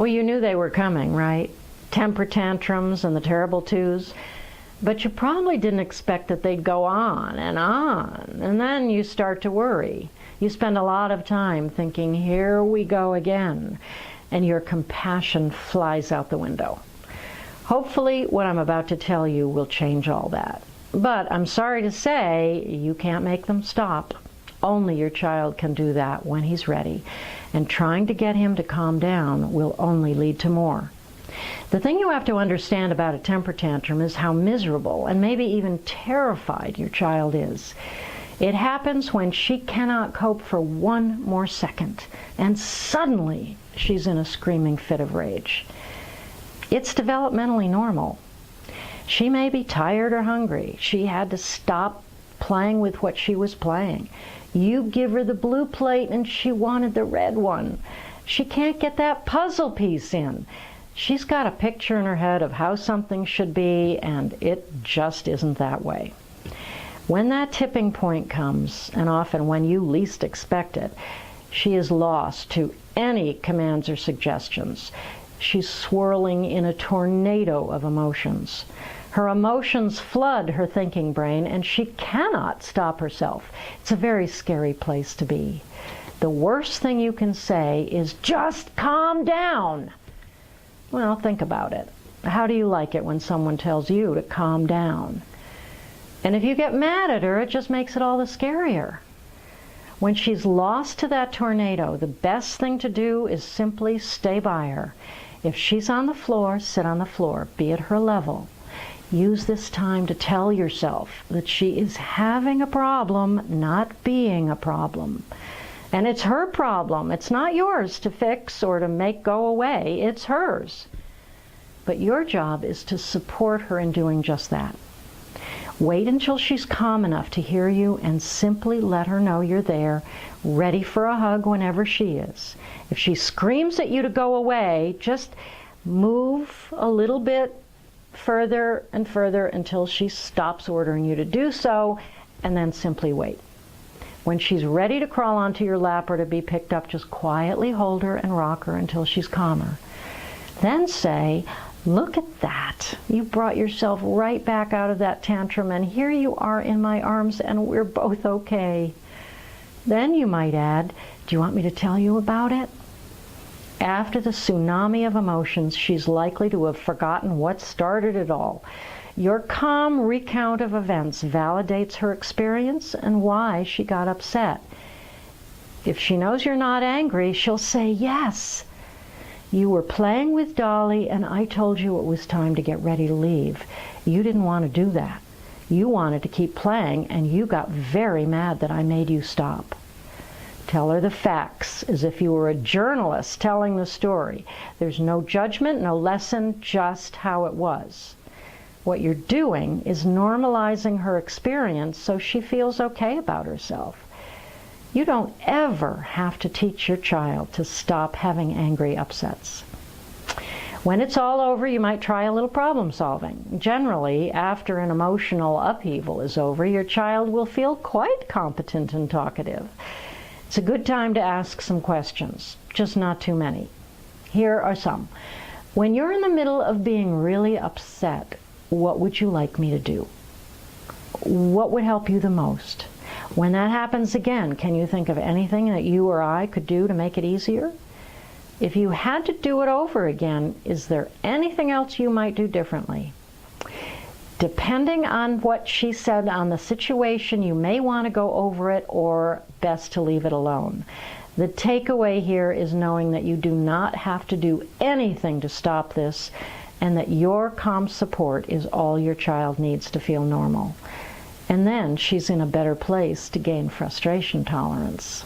Well, you knew they were coming, right? Temper tantrums and the terrible twos. But you probably didn't expect that they'd go on, and then you start to worry. You spend a lot of time thinking, here we go again, and your compassion flies out the window. Hopefully, what I'm about to tell you will change all that. But I'm sorry to say, you can't make them stop. Only your child can do that when he's ready, and trying to get him to calm down will only lead to more. The thing you have to understand about a temper tantrum is how miserable and maybe even terrified your child is. It happens when she cannot cope for one more second, and suddenly she's in a screaming fit of rage. It's developmentally normal. She may be tired or hungry. She had to stop playing with what she was playing. You give her the blue plate and she wanted the red one. She can't get that puzzle piece in. She's got a picture in her head of how something should be, and it just isn't that way. When that tipping point comes, and often when you least expect it, she is lost to any commands or suggestions. She's swirling in a tornado of emotions. Her emotions flood her thinking brain, and she cannot stop herself. It's a very scary place to be. The worst thing you can say is, just calm down. Well, think about it. How do you like it when someone tells you to calm down? And if you get mad at her, it just makes it all the scarier. When she's lost to that tornado, the best thing to do is simply stay by her. If she's on the floor, sit on the floor, be at her level. Use this time to tell yourself that she is having a problem, not being a problem. And it's her problem. It's not yours to fix or to make go away. It's hers. But your job is to support her in doing just that. Wait until she's calm enough to hear you and simply let her know you're there, ready for a hug whenever she is. If she screams at you to go away, just move a little bit further and further until she stops ordering you to do so, and then simply wait. When she's ready to crawl onto your lap or to be picked up, just quietly hold her and rock her until she's calmer. Then say, look at that. You brought yourself right back out of that tantrum, and here you are in my arms, and we're both okay. Then you might add, do you want me to tell you about it? After the tsunami of emotions, she's likely to have forgotten what started it all. Your calm recount of events validates her experience and why she got upset. If she knows you're not angry, she'll say, yes, you were playing with Dolly and I told you it was time to get ready to leave. You didn't want to do that. You wanted to keep playing and you got very mad that I made you stop. Tell her the facts as if you were a journalist telling the story. There's no judgment, no lesson, just how it was. What you're doing is normalizing her experience so she feels okay about herself. You don't ever have to teach your child to stop having angry upsets. When it's all over, you might try a little problem solving. Generally, after an emotional upheaval is over, your child will feel quite competent and talkative. It's a good time to ask some questions, just not too many. Here are some. When you're in the middle of being really upset, what would you like me to do? What would help you the most? When that happens again, can you think of anything that you or I could do to make it easier? If you had to do it over again, is there anything else you might do differently? Depending on what she said on the situation, you may want to go over it or best to leave it alone. The takeaway here is knowing that you do not have to do anything to stop this, and that your calm support is all your child needs to feel normal. And then she's in a better place to gain frustration tolerance.